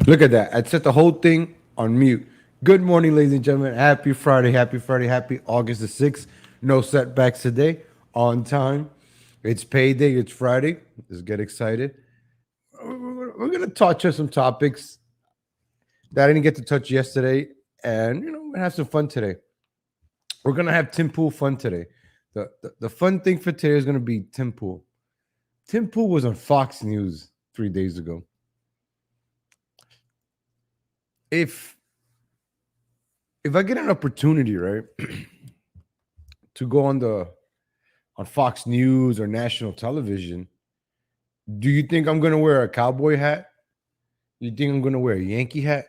Look at that. I set the whole thing on mute. Good morning, ladies and gentlemen. Happy Friday. Happy Friday. Happy August the 6th. No setbacks today. On time. It's payday. It's Friday. Let's get excited. We're going to touch on some topics that I didn't get to touch yesterday. And, we're going to have some fun today. We're going to have Tim Pool fun today. The fun thing for today is going to be Tim Pool. Tim Pool was on Fox News 3 days ago. If I get an opportunity, right, to go on Fox News or national television, do you think I'm gonna wear a cowboy hat? You think I'm gonna wear a Yankee hat?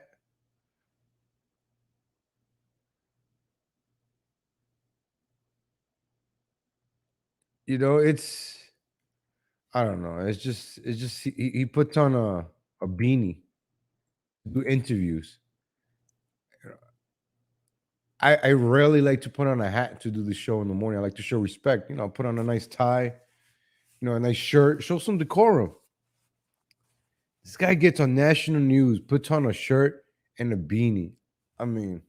It's I don't know. It's just he puts on a beanie to do interviews. I rarely like to put on a hat to do the show in the morning. I like to show respect. Put on a nice tie, a nice shirt, show some decorum. This guy gets on national news, puts on a shirt and a beanie. I mean,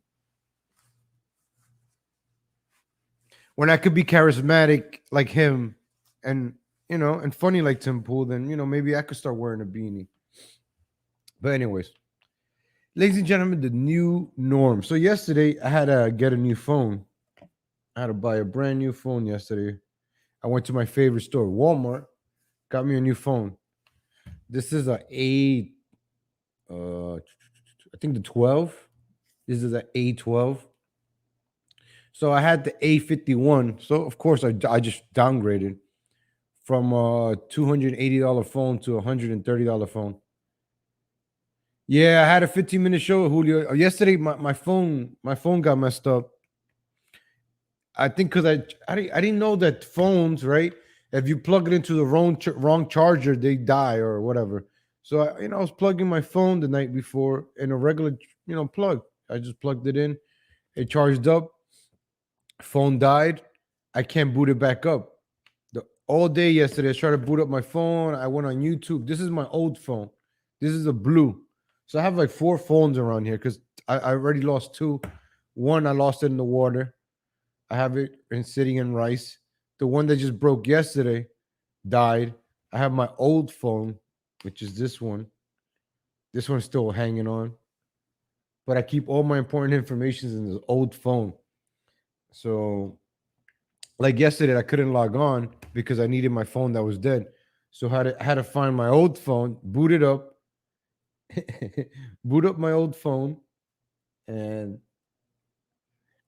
when I could be charismatic like him and and funny like Tim Pool, then maybe I could start wearing a beanie. But anyways, ladies and gentlemen, the new norm. So yesterday I had to get a new phone. I had to buy a brand new phone yesterday. I went to my favorite store, Walmart, got me a new phone. This is I think the 12. This is a A12. So I had the A51. So of course I just downgraded from a $280 phone to a $130 phone. Yeah, I had a 15-minute show with Julio. Yesterday my phone got messed up. I think because I didn't know that phones, right? If you plug it into the wrong charger, they die or whatever. So I was plugging my phone the night before in a regular plug. I just plugged it in. It charged up. Phone died. I can't boot it back up. All day yesterday, I tried to boot up my phone. I went on YouTube. This is my old phone. This is a blue. So I have like four phones around here because I already lost two. One, I lost it in the water. I have it sitting in rice. The one that just broke yesterday died. I have my old phone, which is this one. This one's still hanging on. But I keep all my important information in this old phone. So like yesterday, I couldn't log on because I needed my phone that was dead. So I had to find my old phone, boot it up, boot up my old phone, and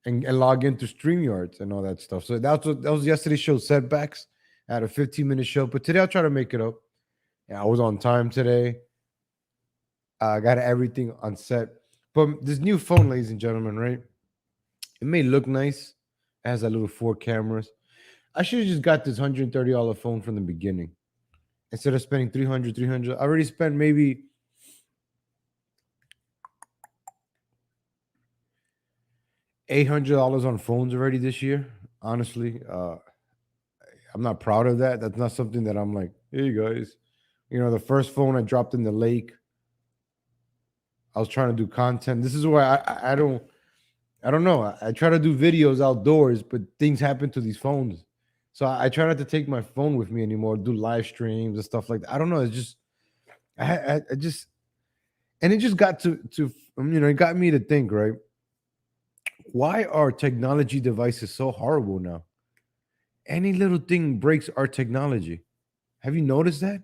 and log into StreamYards and all that stuff. So that was yesterday's show setbacks. I had a 15-minute show, but today I'll try to make it up. Yeah, I was on time today. I got everything on set. But this new phone, ladies and gentlemen, right? It may look nice. It has a little four cameras. I should have just got this $130 phone from the beginning instead of spending 300. I already spent maybe $800 on phones already this year. Honestly, I'm not proud of that. That's not something that I'm like, hey guys. The first phone I dropped in the lake. I was trying to do content. This is why I don't know. I try to do videos outdoors, but things happen to these phones. So I try not to take my phone with me anymore. Do live streams and stuff like that. I don't know. It's just I just and it just got to it got me to think, right? Why are technology devices so horrible now? Any little thing breaks our technology. Have you noticed that?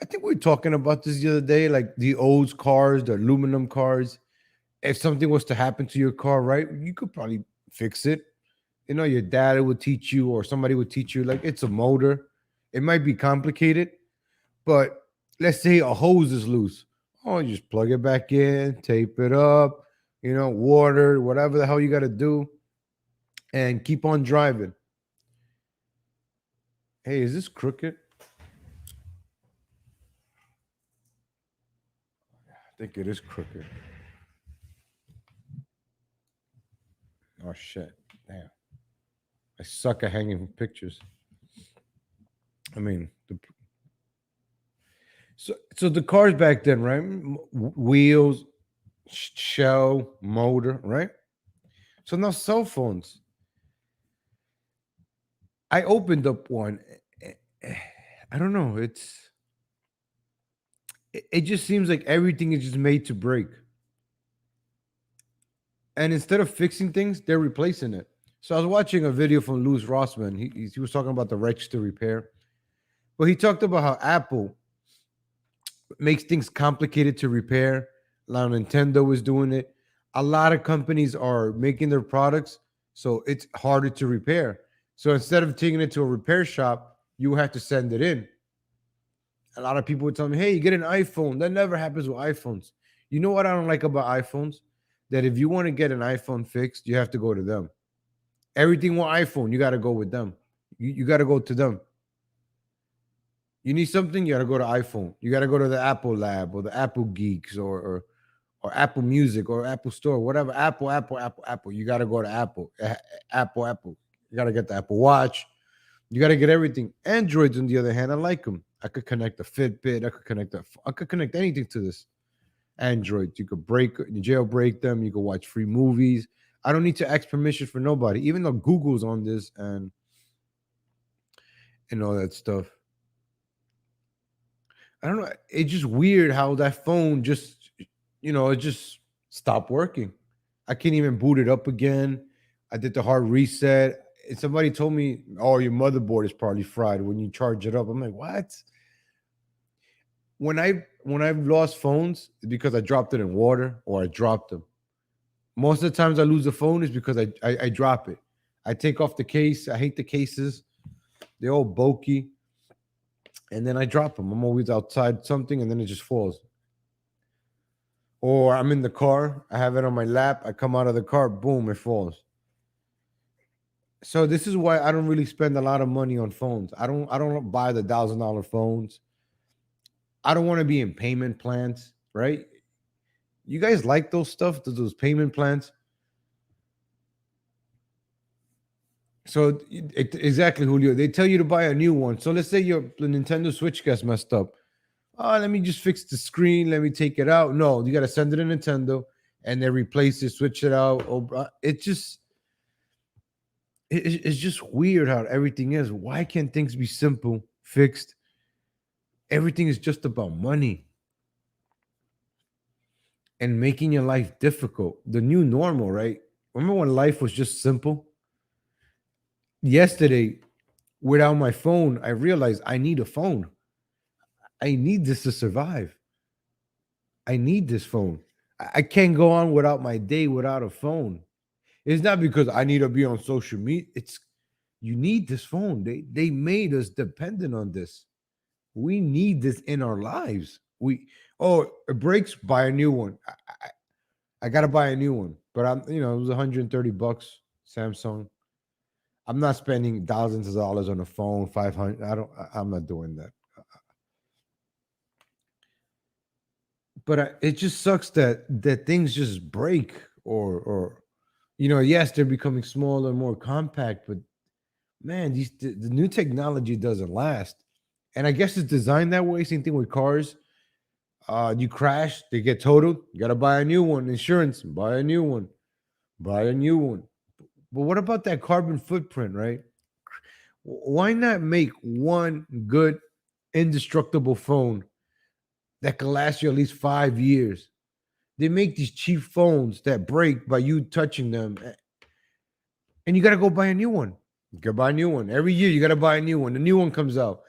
I think we were talking about this the other day, like the old cars, the aluminum cars. If something was to happen to your car, right, you could probably fix it. Your dad would teach you, or somebody would teach you, like it's a motor. It might be complicated, but let's say a hose is loose. Oh, you just plug it back in, tape it up, water, whatever the hell you got to do, and keep on driving. Hey, is this crooked? I think it is crooked. Oh shit! Damn, I suck at hanging pictures. I mean, So the cars back then, right? Wheels, shell, motor, right? So now cell phones. I opened up one. eh, eh, I don't know. It just seems like everything is just made to break. And instead of fixing things, they're replacing it. So I was watching a video from Louis Rossman. He was talking about the register repair, but he talked about how Apple makes things complicated to repair. Now Nintendo is doing it. A lot of companies are making their products so it's harder to repair. So instead of taking it to a repair shop, you have to send it in. A lot of people would tell me, "Hey, you get an iPhone." That never happens with iPhones. You know what I don't like about iPhones? That if you want to get an iPhone fixed, you have to go to them. Everything with iPhone, you got to go with them. You got to go to them. You need something, you got to go to iPhone. You got to go to the Apple Lab or the Apple Geeks or Apple Music or Apple Store, whatever. Apple. You got to go to Apple. Apple. You got to get the Apple Watch. You got to get everything. Androids, on the other hand, I like them. I could connect a Fitbit. I could connect anything to this Android. You could jailbreak them. You could watch free movies. I don't need to ask permission for nobody, even though Google's on this and all that stuff. I don't know. It's just weird how that phone just, it just stopped working. I can't even boot it up again. I did the hard reset. And somebody told me, "Oh, your motherboard is probably fried when you charge it up." I'm like, "What?" When I've lost phones, it's because I dropped it in water or I dropped them. Most of the times I lose the phone is because I drop it. I take off the case. I hate the cases. They're all bulky, and then I drop them. I'm always outside something, and then it just falls. Or I'm in the car, I have it on my lap, I come out of the car, boom, it falls. So this is why I don't really spend a lot of money on phones. I don't buy the $1,000 phones. I don't want to be in payment plans, right? You guys like those stuff, those payment plans? So exactly, Julio. They tell you to buy a new one. So let's say your the Nintendo Switch gets messed up. Oh, let me just fix the screen. Let me take it out. No, you got to send it to Nintendo, and they replace it, switch it out. Oh, it's just weird how everything is. Why can't things be simple, fixed? Everything is just about money and making your life difficult. The new normal, right? Remember when life was just simple? Yesterday, without my phone, I realized I need a phone. I need this to survive. I need this phone. I can't go on without my day without a phone. It's not because I need to be on social media. It's you need this phone. They made us dependent on this. We need this in our lives. It breaks, buy a new one. I gotta buy a new one. But it was $130 Samsung. I'm not spending thousands of dollars on a phone, 500. I'm not doing that. But it just sucks that things just break or yes, they're becoming smaller, more compact, but man, the new technology doesn't last. And I guess it's designed that way. Same thing with cars. You crash, they get totaled. You gotta buy a new one. Insurance, buy a new one. Buy a new one. But what about that carbon footprint, right? Why not make one good, indestructible phone that can last you at least 5 years? They make these cheap phones that break by you touching them, and you gotta go buy a new one. You gotta buy a new one every year. You gotta buy a new one. The new one comes out.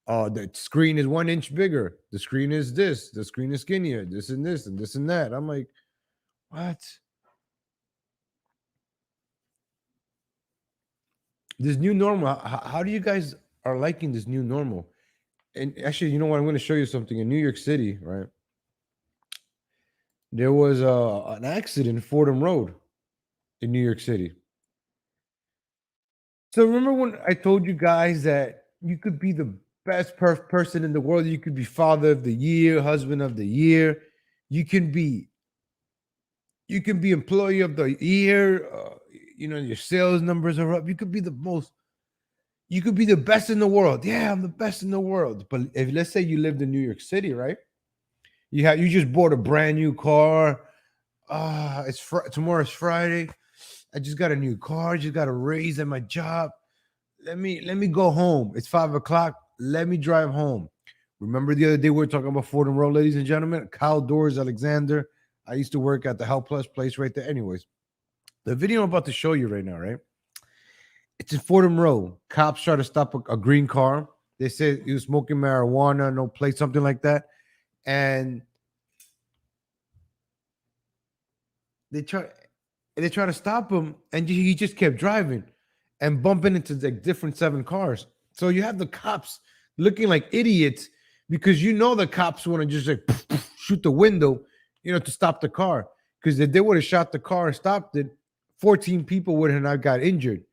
The screen is 1 inch bigger. The screen is this. The screen is skinnier. This and this and this and that. I'm like, what? This new normal. How do you guys are liking this new normal? And actually, you know what? I'm going to show you something. In New York City, right? There was an accident in Fordham Road in New York City. So remember when I told you guys that you could be the best person in the world? You could be father of the year, husband of the year. You can be you can be employee of the year. Your sales numbers are up. You could be the most. You could be the best in the world. Yeah, I'm the best in the world. But if let's say you lived in New York City, right? You just bought a brand new car. Tomorrow's Friday. I just got a new car. Just got a raise at my job. Let me go home. It's 5 o'clock. Let me drive home. Remember the other day we were talking about Fordham Road, ladies and gentlemen? Kyle Doors, Alexander. I used to work at the Help Plus place right there. Anyways, the video I'm about to show you right now, right? It's in Fordham Road. Cops try to stop a green car. They said he was smoking marijuana, no plate, something like that. And they try to stop him, and he just kept driving and bumping into the different 7 cars. So you have the cops looking like idiots because the cops want to just like shoot the window, to stop the car. Because if they would have shot the car and stopped it, 14 people would have not got injured.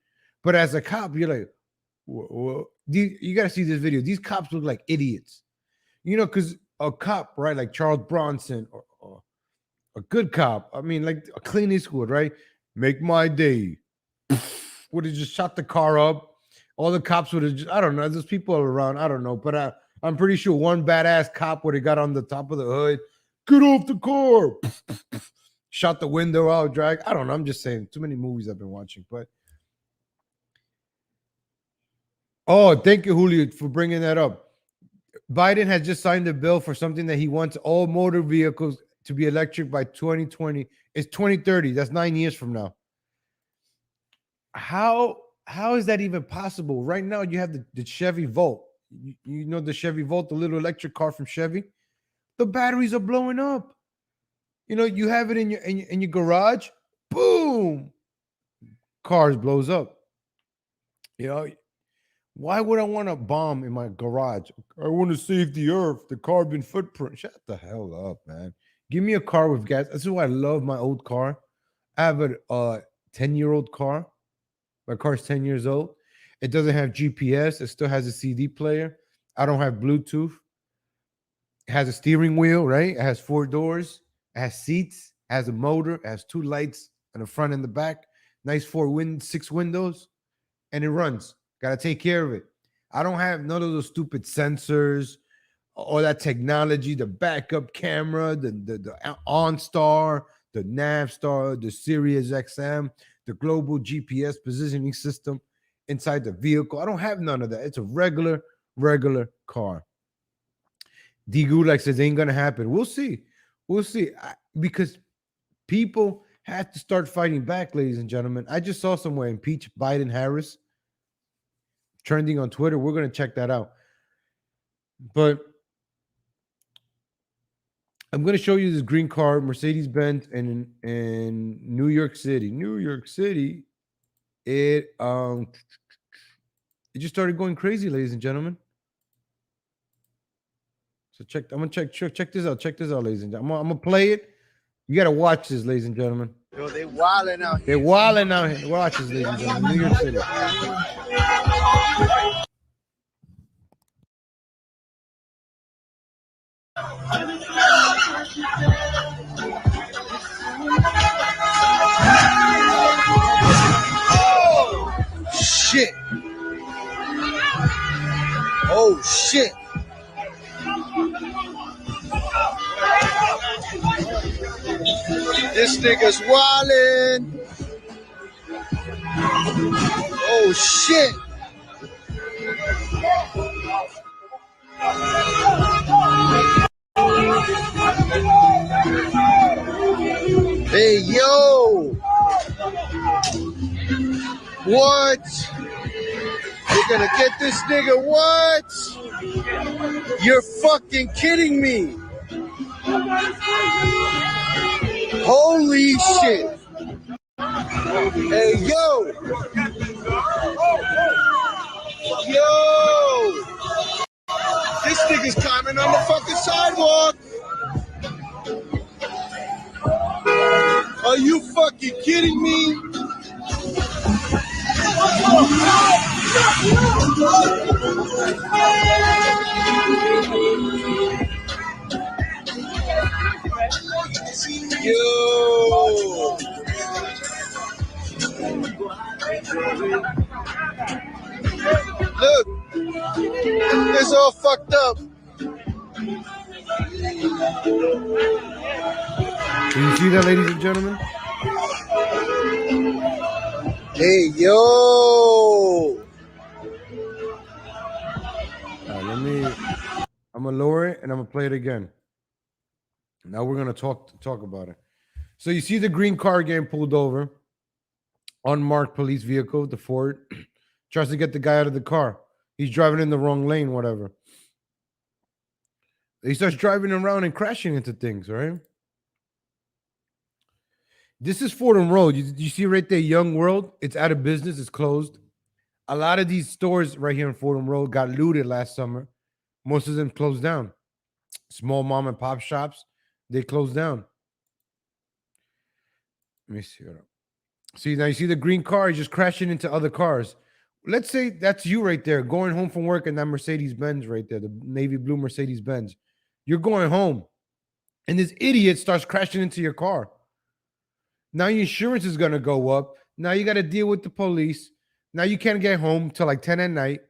But as a cop, you're like, whoa. You got to see this video. These cops look like idiots, because a cop, right, like Charles Bronson or a good cop, I mean, like a Clint Eastwood, right? Make my day. Would have just shot the car up. All the cops would have just, I don't know. There's people around. I don't know. But I'm pretty sure one badass cop would have got on the top of the hood. Get off the car. Shot the window out, drag. I don't know. I'm just saying. Too many movies I've been watching. But oh, thank you, Julio, for bringing that up. Biden has just signed a bill for something that he wants all motor vehicles to be electric by 2020. It's 2030. That's 9 years from now. How is that even possible? Right now, you have the Chevy Volt. You know the Chevy Volt, the little electric car from Chevy. The batteries are blowing up. You have it in your garage. Boom, cars blows up. Why would I want a bomb in my garage? I want to save the earth, the carbon footprint. Shut the hell up, man. Give me a car with gas. This is why I love my old car. I have a 10-year-old car. My car's 10 years old. It doesn't have GPS. It still has a CD player. I don't have Bluetooth. It has a steering wheel, right? It has 4 doors. It has seats. It has a motor. It has 2 lights in the front and the back. Nice 6 windows. And it runs. Got to take care of it. I don't have none of those stupid sensors, all that technology, the backup camera, the OnStar, the Navstar, the Sirius XM, the global GPS positioning system inside the vehicle. I don't have none of that. It's a regular car. D Gulak says ain't gonna happen. We'll see. Because people have to start fighting back, ladies and gentlemen. I just saw somewhere impeach Biden Harris trending on Twitter. We're gonna check that out. But I'm going to show you this green car, Mercedes-Benz, in New York City. New York City, it just started going crazy, ladies and gentlemen. So check this out. Check this out, ladies and gentlemen. I'm gonna play it. You gotta watch this, ladies and gentlemen. Yo, they wilding out here. They're wilding out here. Watch this, ladies and gentlemen. New York City. Shit. Oh shit. This nigga's wildin'. Oh shit. Hey yo. What? You're gonna get this nigga? What? You're fucking kidding me. Holy shit. Hey, yo. Yo. This nigga's climbing on the fucking sidewalk. Are you fucking kidding me? Yo. fucked up. So you see that, ladies and gentlemen? Hey, yo. I'm gonna lower it and I'm gonna play it again. Now we're gonna talk about it. So you see the green car getting pulled over, unmarked police vehicle, the Ford, tries to get the guy out of the car. He's driving in the wrong lane, whatever. He starts driving around and crashing into things, right? This is Fordham Road. You see right there, Young World. It's out of business. It's closed. A lot of these stores right here in Fordham Road got looted last summer. Most of them closed down. Small mom and pop shops, they closed down. Let me see. See, now you see the green car is just crashing into other cars. Let's say that's you right there going home from work in that Mercedes Benz right there, the navy blue Mercedes Benz. You're going home and this idiot starts crashing into your car. Now your insurance is going to go up. Now you got to deal with the police. Now you can't get home till like 10 at night.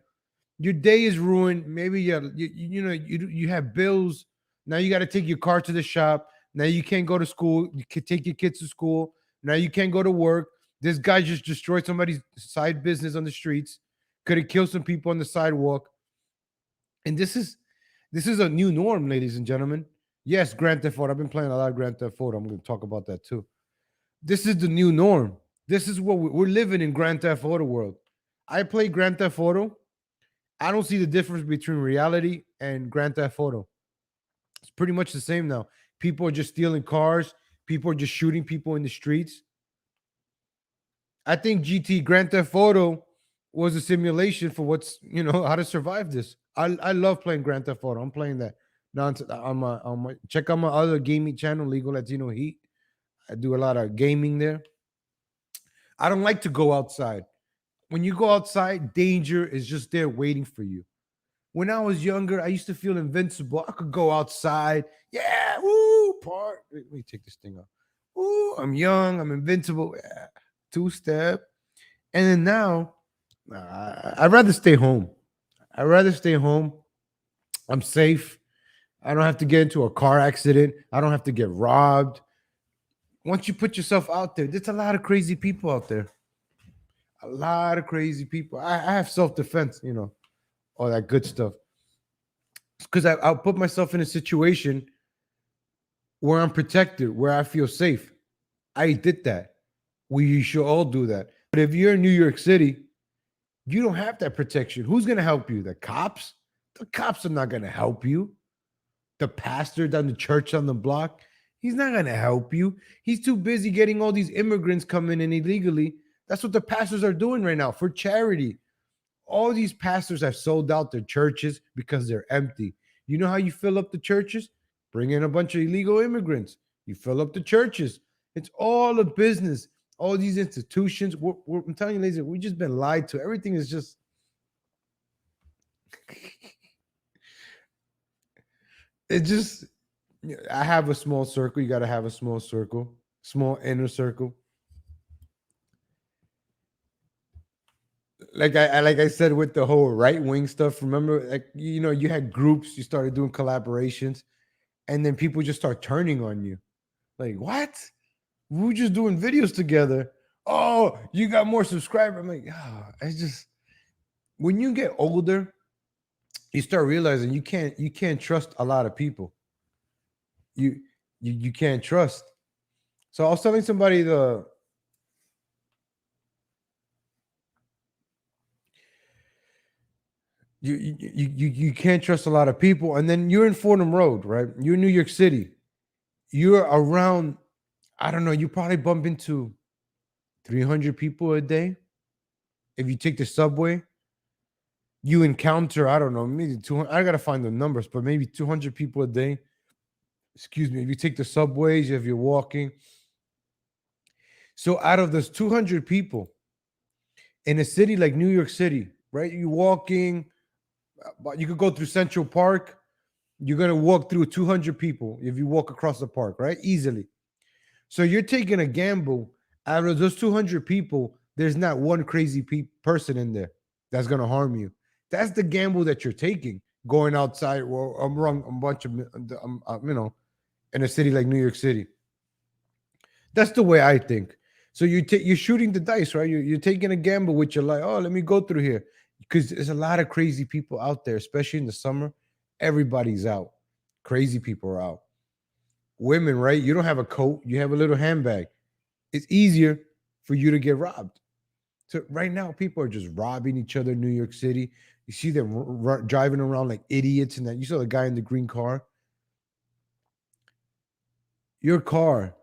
Your day is ruined. Maybe you have bills. Now you got to take your car to the shop. Now you can't go to school. You can take your kids to school. Now you can't go to work. This guy just destroyed somebody's side business on the streets. Could have killed some people on the sidewalk. And this is a new norm, ladies and gentlemen. Yes, Grand Theft Auto. I've been playing a lot of Grand Theft Auto. I'm going to talk about that too. This is the new norm. This is what we're living in, Grand Theft Auto world. I play Grand Theft Auto. I don't see the difference between reality and Grand Theft Auto. It's pretty much the same now. People are just stealing cars. People are just shooting people in the streets. I think Grand Theft Auto was a simulation for how to survive this. I love playing Grand Theft Auto. I'm playing that. Now check out my other gaming channel, Legal Latino Heat. I do a lot of gaming there. I don't like to go outside. When you go outside, danger is just there waiting for you. When I was younger, I used to feel invincible. I could go outside. Yeah, woo, part. Let me take this thing off. Woo, I'm young. I'm invincible. Yeah, two-step. And then now, I'd rather stay home. I'd rather stay home. I'm safe. I don't have to get into a car accident. I don't have to get robbed. Once you put yourself out there, there's a lot of crazy people out there. A lot of crazy people. I have self-defense, all that good stuff. Because I'll put myself in a situation where I'm protected, where I feel safe. I did that. We should all do that. But if you're in New York City, you don't have that protection. Who's going to help you? The cops? The cops are not going to help you. The pastor down the church on the block, he's not going to help you. He's too busy getting all these immigrants coming in illegally. That's what the pastors are doing right now for charity. All these pastors have sold out their churches because they're empty. You know how you fill up the churches? Bring in a bunch of illegal immigrants. You fill up the churches. It's all a business. All these institutions. I'm telling you, ladies, we've just been lied to. Everything is just... It just... I have a small circle. You got to have a small circle. Small inner circle. Like I said with the whole right-wing stuff, remember, you had groups, you started doing collaborations, and then people just start turning on you. Like, what? We were just doing videos together. Oh, you got more subscribers. I'm like, it's just, when you get older, you start realizing you can't trust a lot of people. You can't trust. So I was telling somebody you can't trust a lot of people. And then you're in Fordham Road, right? You're in New York City. You're around, I don't know, you probably bump into 300 people a day. If you take the subway, you encounter, I don't know, maybe 200. I got to find the numbers, but maybe 200 people a day. Excuse me. If you take the subways, if you're walking. So out of those 200 people in a city like New York City, right? You're walking, you could go through Central Park. You're going to walk through 200 people if you walk across the park, right? Easily. So you're taking a gamble. Out of those 200 people, there's not one crazy person in there that's going to harm you. That's the gamble that you're taking. going outside. Well, I'm wrong. A bunch of in a city like New York City. That's the way I think. So you're shooting the dice, right? You're taking a gamble with your life. Oh, let me go through here because there's a lot of crazy people out there, especially in the summer. Everybody's out. Crazy people are out. Women, right? You don't have a coat. You have a little handbag. It's easier for you to get robbed. So right now, people are just robbing each other in New York City. You see them driving around like idiots, and that you saw the guy in the green car. Your car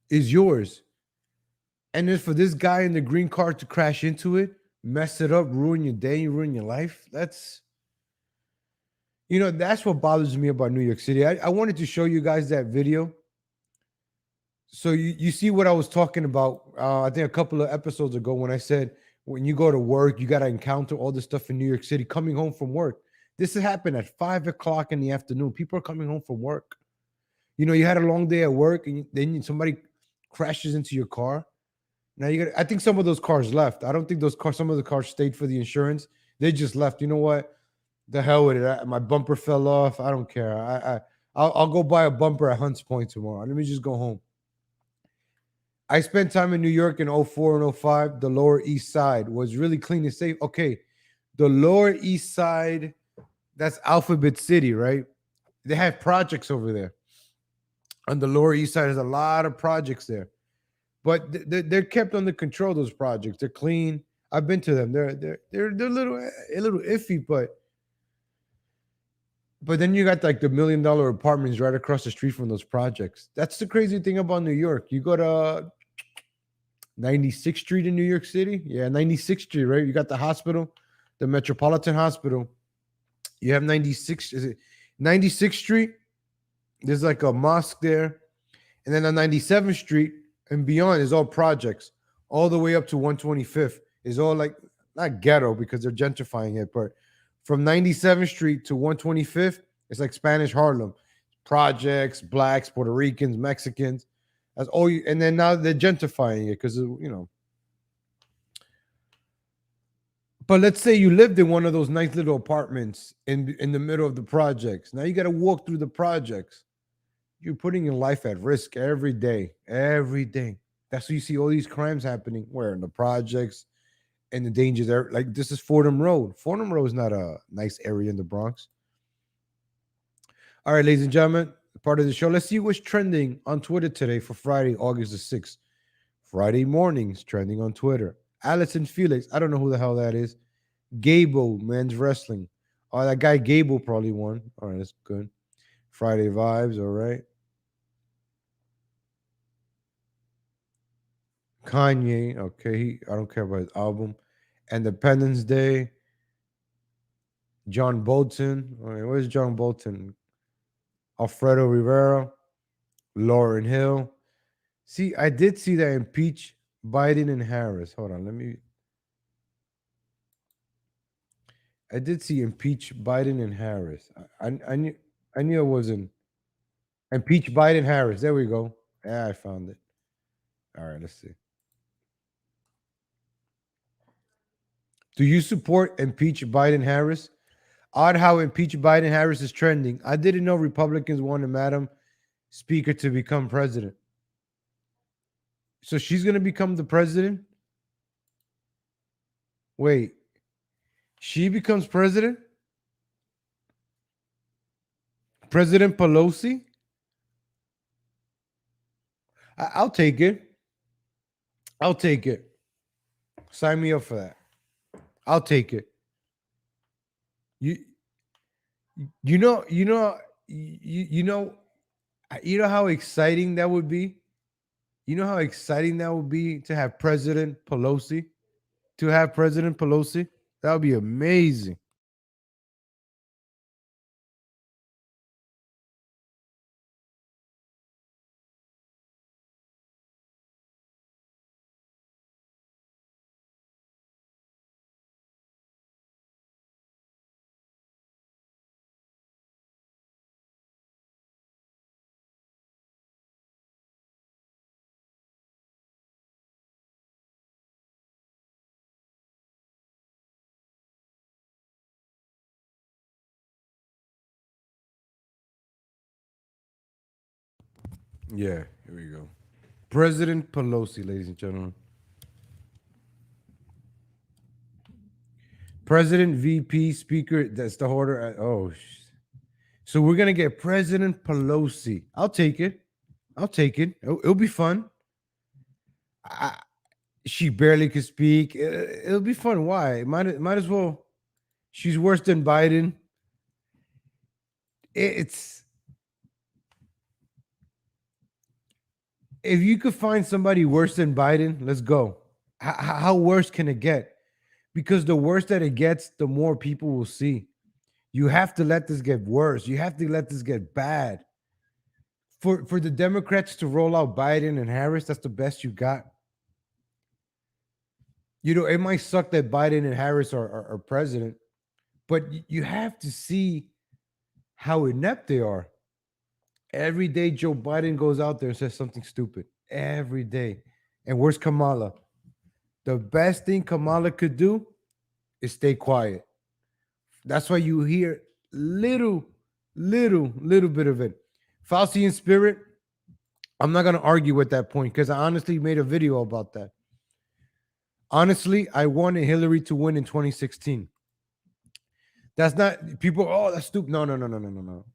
is yours. And then for this guy in the green car to crash into it, mess it up, ruin your day, ruin your life. That's what bothers me about New York City. I wanted to show you guys that video. So you see what I was talking about, I think a couple of episodes ago when I said when you go to work, you got to encounter all this stuff in New York City coming home from work. This has happened at 5 o'clock in the afternoon. People are coming home from work. You had a long day at work and then somebody crashes into your car. Now I think some of those cars left. I don't think some of the cars stayed for the insurance. They just left. You know what? The hell with it. My bumper fell off. I don't care. I'll go buy a bumper at Hunts Point tomorrow. Let me just go home. I spent time in New York in '04 and '05. The Lower East Side was really clean and safe. Okay. The Lower East Side, that's Alphabet City, right? They have projects over there. On the Lower East Side, there's a lot of projects there. But they're kept under control. Those projects, they're clean. I've been to them. They're a little iffy, but then you got like the $1 million apartments right across the street from those projects. That's the crazy thing about New York. You go to 96th Street in New York City. Yeah, 96th Street, right? You got the hospital, the Metropolitan Hospital. You have 96. Is it 96th Street? There's like a mosque there, and then on 97th Street and beyond is all projects, all the way up to 125th is all like not ghetto because they're gentrifying it, but from 97th Street to 125th, it's like Spanish Harlem. Projects, blacks, Puerto Ricans, Mexicans. That's all you, and then now they're gentrifying it because. But let's say you lived in one of those nice little apartments in the middle of the projects. Now you got to walk through the projects. You're putting your life at risk every day. Every day. That's why you see all these crimes happening. Where in the projects and the dangers there. Like this is Fordham Road. Fordham Road is not a nice area in the Bronx. All right, ladies and gentlemen, part of the show. Let's see what's trending on Twitter today for Friday, August the 6th. Friday mornings trending on Twitter. Allison Felix. I don't know who the hell that is. Gable, men's wrestling. Oh, that guy Gable probably won. All right, that's good. Friday vibes. All right. Kanye, okay, I don't care about his album. Independence Day, John Bolton. All right, where's John Bolton? Alfredo Rivera, Lauryn Hill. See, I did see that impeach Biden and Harris. Hold on, I did see impeach Biden and Harris. I knew it wasn't impeach Biden Harris. There we go. Yeah, I found it. All right, let's see. Do you support impeach Biden Harris? Odd how impeach Biden Harris is trending. I didn't know Republicans wanted Madam Speaker to become president. So she's going to become the president? Wait, she becomes president? President Pelosi? I'll take it. I'll take it. Sign me up for that. I'll take it. You you know you know you know how exciting that would be? You know how exciting that would be to have President Pelosi? To have President Pelosi? That would be amazing. Yeah, here we go. President Pelosi, ladies and gentlemen. President, VP, Speaker. That's the order. So we're gonna get President Pelosi. I'll take it. I'll take it. It'll be fun. I, she barely could speak. It'll be fun. Why? Might as well. She's worse than Biden. It's if you could find somebody worse than Biden, let's go. How worse can it get? Because the worse that it gets, the more people will see. You have to let this get worse. You have to let this get bad. For the Democrats to roll out Biden and Harris, that's the best you got. You know, it might suck that Biden and Harris are president, but you have to see how inept they are. Every day Joe Biden goes out there and says something stupid. Every day. And where's Kamala? The best thing Kamala could do is stay quiet. That's why you hear little bit of it. Fauci in spirit, I'm not gonna argue with that point because I honestly made a video about that. Honestly, I wanted Hillary to win in 2016. That's not people. Oh, that's stupid. No.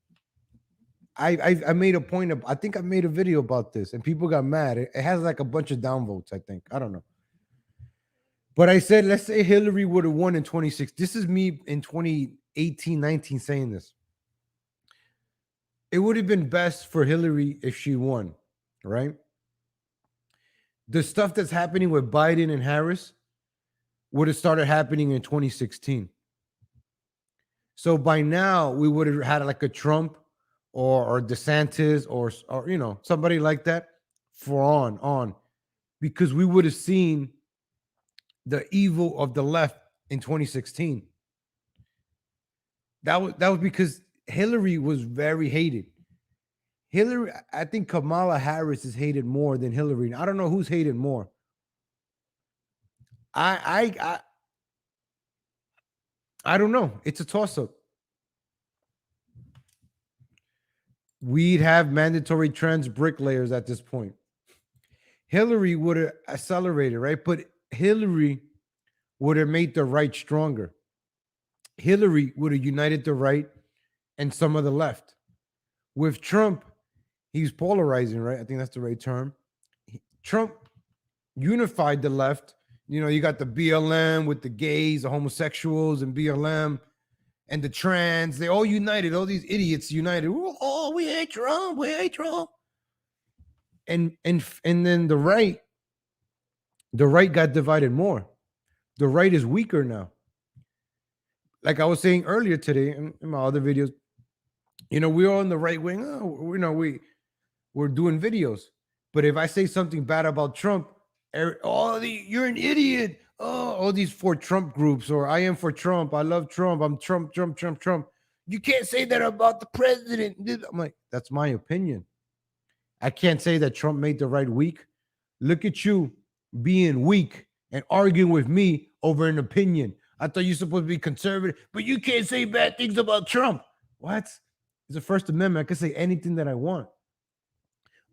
I made a point of. I think I made a video about this, and people got mad. It has like a bunch of downvotes. I think I don't know, but I said let's say Hillary would have won in 2016. This is me in 2018, 19 saying this. It would have been best for Hillary if she won, right? The stuff that's happening with Biden and Harris would have started happening in 2016. So by now we would have had like a Trump or DeSantis or you know somebody like that for on because we would have seen the evil of the left in 2016. That was because Hillary was very hated. Hillary, I think Kamala Harris is hated more than Hillary. I don't know who's hated more. I don't know. It's a toss-up. We'd have mandatory trans bricklayers at this point. Hillary would have accelerated, right? But Hillary would have made the right stronger. Hillary would have united the right and some of the left. With Trump, he's polarizing, right? I think that's the right term. Trump unified the left. You know, you got the BLM with the gays, the homosexuals, and BLM, and the trans. They all united. All these idiots united. Oh, we hate Trump. We hate Trump. And then the right got divided more. The right is weaker now. Like I was saying earlier today in my other videos, you know, we're on the right wing. Oh, you know, we're doing videos. But if I say something bad about Trump, you're an idiot. Oh, all these for Trump groups, or I am for Trump. I love Trump. I'm Trump. You can't say that about the president. I'm like, that's my opinion. I can't say that Trump made the right weak. Look at you being weak and arguing with me over an opinion. I thought you're supposed to be conservative, but you can't say bad things about Trump. What? It's the First Amendment. I can say anything that I want.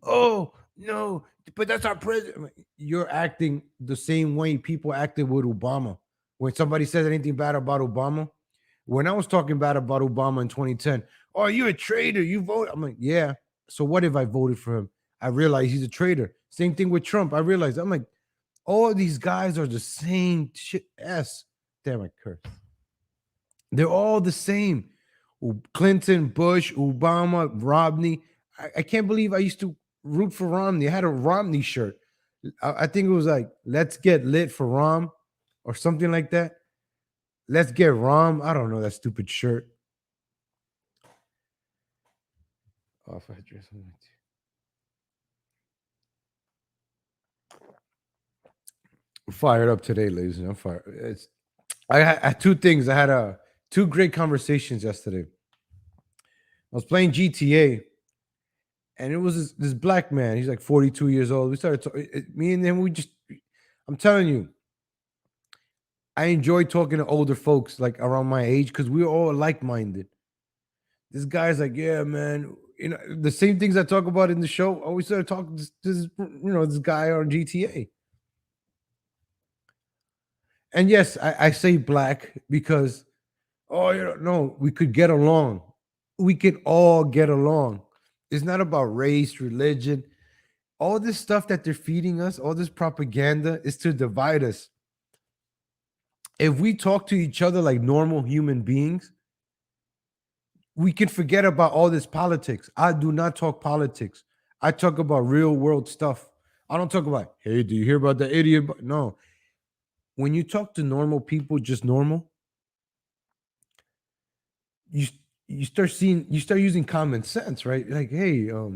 Oh, no, but that's our president. You're acting the same way people acted with Obama. When somebody says anything bad about Obama, when I was talking bad about Obama in 2010, oh, you're a traitor. You vote. I'm like, yeah. So what if I voted for him? I realized he's a traitor. Same thing with Trump. I realized I'm like, all these guys are the same shit. Damn, I curse. They're all the same. Clinton, Bush, Obama, Romney. I can't believe I used to root for Romney. I had a Romney shirt. I think it was like, let's get lit for Rom or something like that. Let's get Rom. I don't know that stupid shirt. Oh, if I dress I'm fired up today, ladies. I'm fired. I had two things. I had two great conversations yesterday. I was playing GTA, and it was this black man. He's like 42 years old. We started talking. Me and him. I'm telling you, I enjoy talking to older folks like around my age because we're all like-minded. This guy's like, yeah, man. the same things I talk about in the show. I always start talking this guy on GTA. And yes, I say black because no, we could get along. We could all get along. It's not about race, religion, all this stuff that they're feeding us, all this propaganda is to divide us. If we talk to each other like normal human beings, we can forget about all this politics. I do not talk politics. I talk about real world stuff. I don't talk about, hey, do you hear about the idiot? No. When you talk to normal people, just normal, you you start using common sense, right? Like, hey, are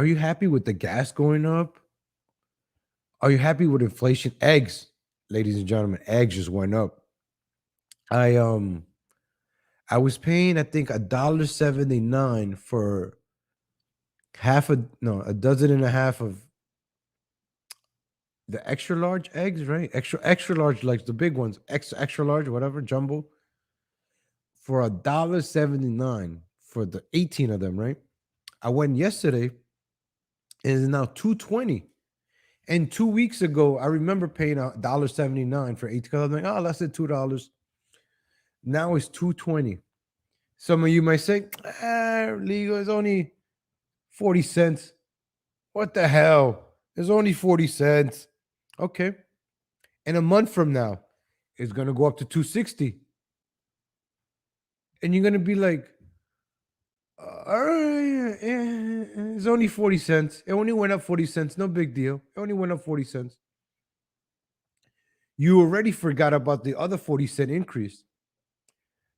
you happy with the gas going up? Are you happy with inflation? Eggs, ladies and gentlemen, eggs just went up. I um I was paying, I think, $1.79 for a dozen and a half of the extra large eggs, right? Extra large, like the big ones, extra large, whatever, jumbo, for $1.79 for the 18 of them, right? I went yesterday, and it's now 220. And 2 weeks ago, I remember paying $1.79 for 8 because I was like, oh, less than $2. Now it's 220. Some of you might say, legal is only 40 cents. What the hell? It's only 40 cents. Okay. And a month from now, it's going to go up to 260. And you're going to be like, all right, it's only 40 cents. It only went up 40 cents. No big deal. It only went up 40 cents. You already forgot about the other 40-cent increase.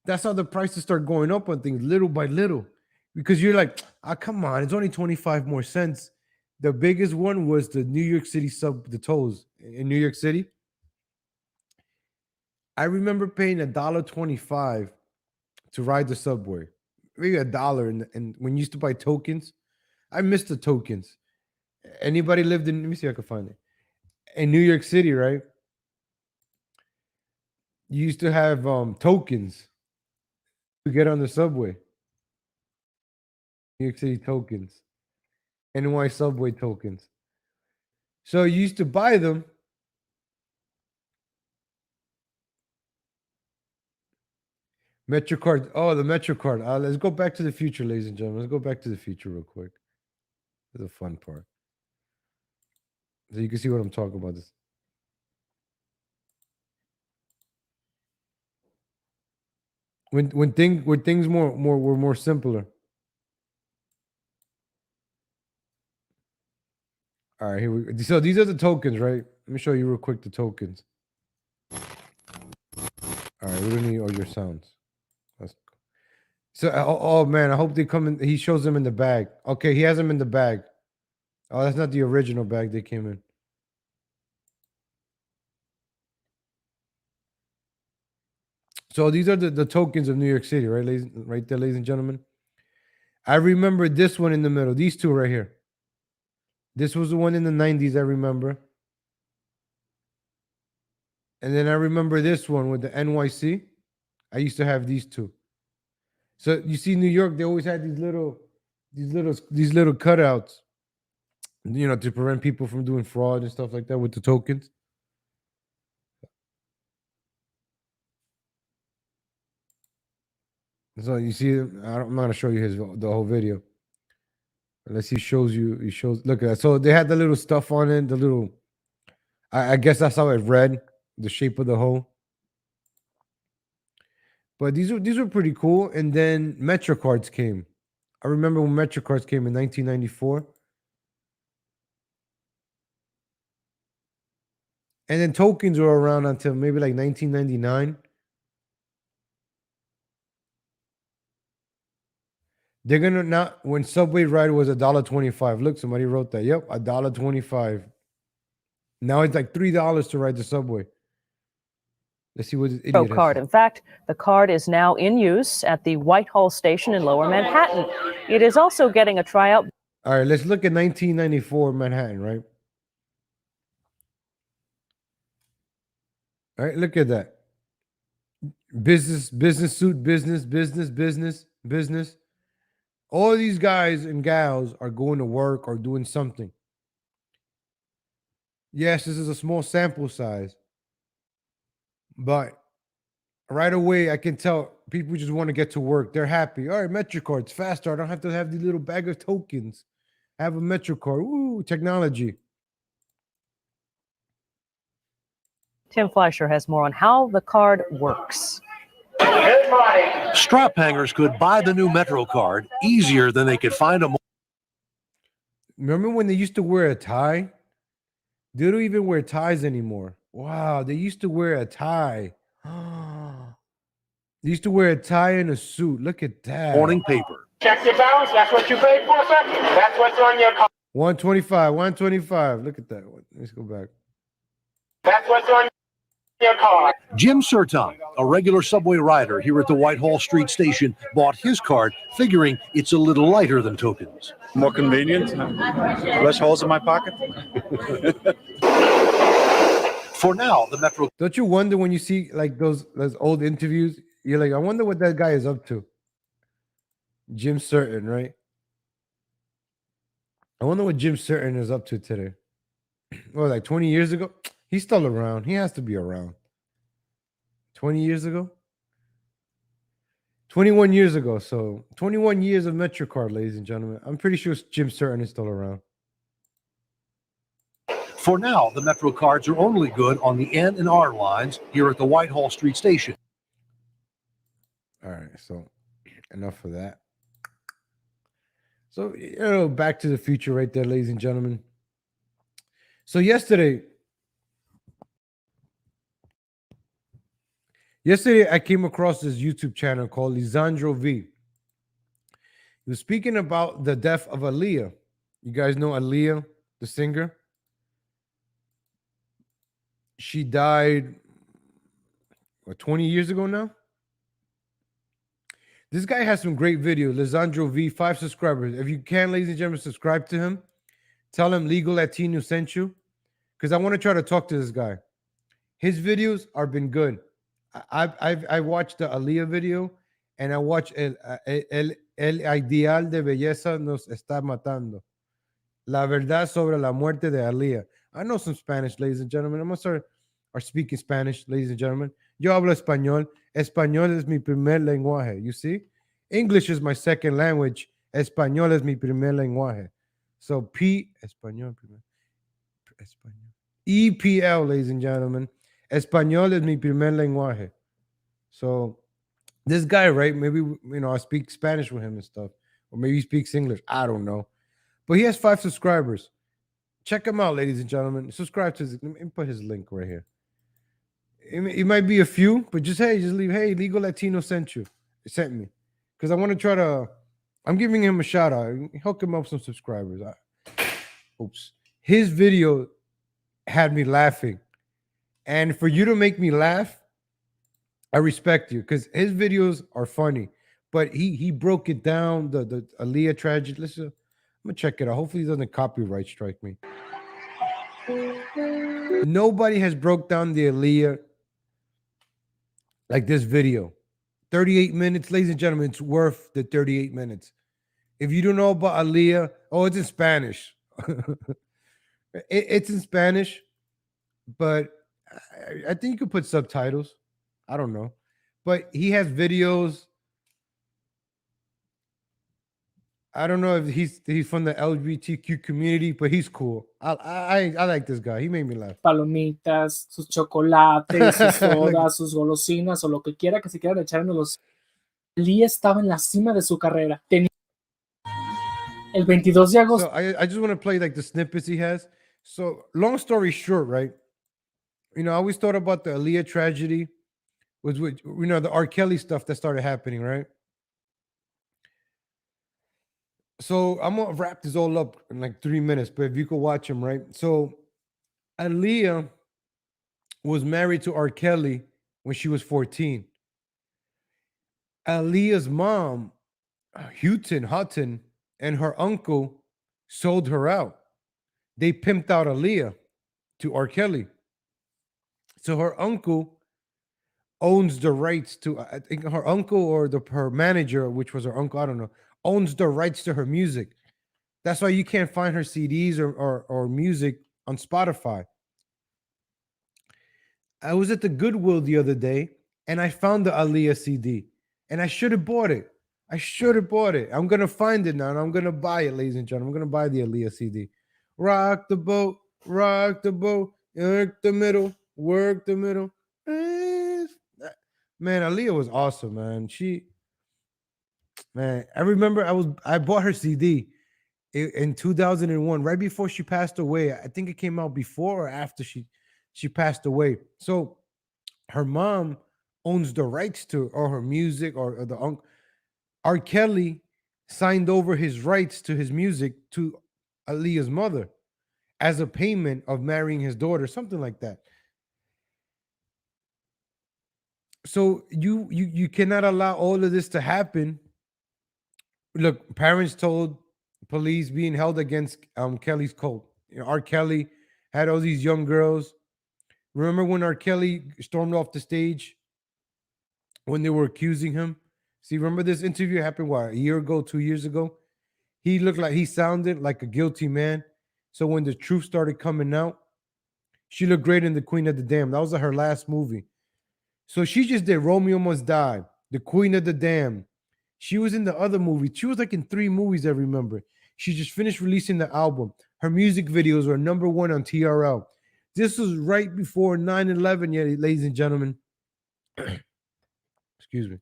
That's how the prices start going up on things little by little. Because you're like, come on, it's only 25 more cents. The biggest one was the New York City the tolls in New York City. I remember paying $1.25 to ride the subway, maybe $1. And when you used to buy tokens, I missed the tokens. Anybody lived in? Let me see if I can find it. In New York City, right? You used to have tokens to get on the subway. New York City tokens, NY subway tokens. So you used to buy them. MetroCard. Oh, the MetroCard. Let's go back to the future, ladies and gentlemen. Let's go back to the future real quick. This is the fun part. So you can see what I'm talking about. This. When things were more simpler. All right, here we go. So these are the tokens, right? Let me show you real quick the tokens. All right, we don't need all your sounds. So, oh man, I hope they come in. He shows them in the bag. Okay, he has them in the bag. Oh, that's not the original bag they came in. So these are the tokens of New York City, right, right there, ladies and gentlemen. I remember this one in the middle. These two right here. This was the one in the 90s, I remember. And then I remember this one with the NYC. I used to have these two. So you see, New York, they always had these little cutouts, to prevent people from doing fraud and stuff like that with the tokens. So you see, I'm not gonna show you the whole video, unless he shows you. He shows. Look at that. So they had the little stuff on it. The little. I guess that's how it read. The shape of the hole. But these were pretty cool. And then Metro cards came. I remember when Metro cards came in 1994. And then tokens were around until maybe like 1999. They're gonna not when Subway ride was $1.25. Look, somebody wrote that. Yep, $1.25. Now it's like $3 to ride the subway. Let's see what this idiot card. In fact, the card is now in use at the Whitehall station in Lower Manhattan. It is also getting a tryout. All right, let's look at 1994 Manhattan, right? All right, look at that. Business suit, business. All these guys and gals are going to work or doing something. Yes, this is a small sample size, but right away I can tell people just want to get to work. They're happy. All right, MetroCard, it's faster. I don't have to have these little bag of tokens. I have a MetroCard. Ooh, technology. Tim Fleischer has more on how the card works. Strap hangers could buy the new Metro card easier than they could find a. Remember when they used to wear a tie? They don't even wear ties anymore. Wow, they used to wear a tie. They used to wear a tie and a suit. Look at that. Morning paper. Check your balance. That's what you paid for, sir. That's what's on your card. 125, 125. Look at that. Let's go back. That's what's on your card. Jim Serton, a regular subway rider here at the Whitehall Street station, bought his card figuring it's a little lighter than tokens. More convenient, less holes in my pocket. For now, the Metro Don't you wonder when you see like those old interviews? You're like, I wonder what that guy is up to. Jim Serton, right? I wonder what Jim Serton is up to today. Well, like 20 years ago? He's still around. He has to be around. 20 years ago? 21 years ago. So 21 years of MetroCard, ladies and gentlemen. I'm pretty sure Jim Serton is still around. For now, the Metro cards are only good on the N and R lines here at the Whitehall Street station. All right, so enough of that. So, Back to the Future right there, ladies and gentlemen. So yesterday I came across this YouTube channel called Lisandro V. He was speaking about the death of Aaliyah. You guys know Aaliyah, the singer? She died, 20 years ago now? This guy has some great videos. Lisandro V, 5 subscribers. If you can, ladies and gentlemen, subscribe to him. Tell him Legal Latino sent you, because I want to try to talk to this guy. His videos have been good. I watched the Aaliyah video, and I watched el ideal de belleza nos está matando. La verdad sobre la muerte de Aaliyah. I know some Spanish, ladies and gentlemen. I'm going to start speaking Spanish, ladies and gentlemen. Yo hablo español. Español es mi primer lenguaje. You see? English is my second language. Español es mi primer lenguaje. So español. EPL, ladies and gentlemen. Español es mi primer lenguaje. So this guy, right? Maybe, I speak Spanish with him and stuff. Or maybe he speaks English. I don't know. But he has 5 subscribers. Check him out, ladies and gentlemen. Subscribe to his. Let me put his link right here. It might be a few, but just leave. Hey, Legal Latino sent you. It sent me. Because I want to try to. I'm giving him a shout out. Hook him up with some subscribers. Oops. His video had me laughing. And for you to make me laugh, I respect you, because his videos are funny. But he broke it down, the Aaliyah tragedy. Listen. I'm gonna check it out. Hopefully he doesn't copyright strike me. Nobody has broke down the Aaliyah like this video. 38 minutes, ladies and gentlemen. It's worth the 38 minutes. If you don't know about Aaliyah, it's in Spanish. It's in Spanish, but I think you could put subtitles. I don't know, but he has videos. I don't know if he's from the LGBTQ community, but he's cool. I like this guy. He made me laugh. Palomitas, sus chocolates, sus sodas, sus golosinas o lo que quiera que se quieran echar en los. Lee estaba en la cima de su carrera. Tenía el 22 de agosto. So I just want to play like the snippets he has. So long story short, right? I always thought about the Aaliyah tragedy was with the R. Kelly stuff that started happening, right? So I'm gonna wrap this all up in like 3 minutes, but if you could watch him, right? So Aaliyah was married to R. Kelly when she was 14. Aaliyah's mom, Hutton, and her uncle sold her out. They pimped out Aaliyah to R. Kelly. So her uncle owns the rights to, I think her uncle or her manager, which was her uncle, I don't know, owns the rights to her music. That's why you can't find her CDs or music on Spotify. I was at the Goodwill the other day and I found the Aaliyah CD and I should have bought it. I should have bought it. I'm gonna find it now and I'm gonna buy it, ladies and gentlemen. I'm gonna buy the Aaliyah CD. Rock the boat, work the middle, work the middle. Man, Aaliyah was awesome, man. Man, I remember I bought her CD in 2001, right before she passed away. I think it came out before or after she passed away. So her mom owns the rights to or her music or the uncle. R. Kelly signed over his rights to his music to Aaliyah's mother as a payment of marrying his daughter, something like that. So you cannot allow all of this to happen. Look, parents told police being held against Kelly's cult. You know, R. Kelly had all these young girls. Remember when R. Kelly stormed off the stage when they were accusing him? See, remember this interview happened, what, a year ago, 2 years ago? He sounded like a guilty man. So when the truth started coming out, she looked great in The Queen of the Dam. That was her last movie. So she just did Romeo Must Die, The Queen of the Dam. She was in the other movie. She was like in 3 movies, I remember. She just finished releasing the album. Her music videos were #1 on TRL. This was right before 9/11, yeah, ladies and gentlemen. Excuse me.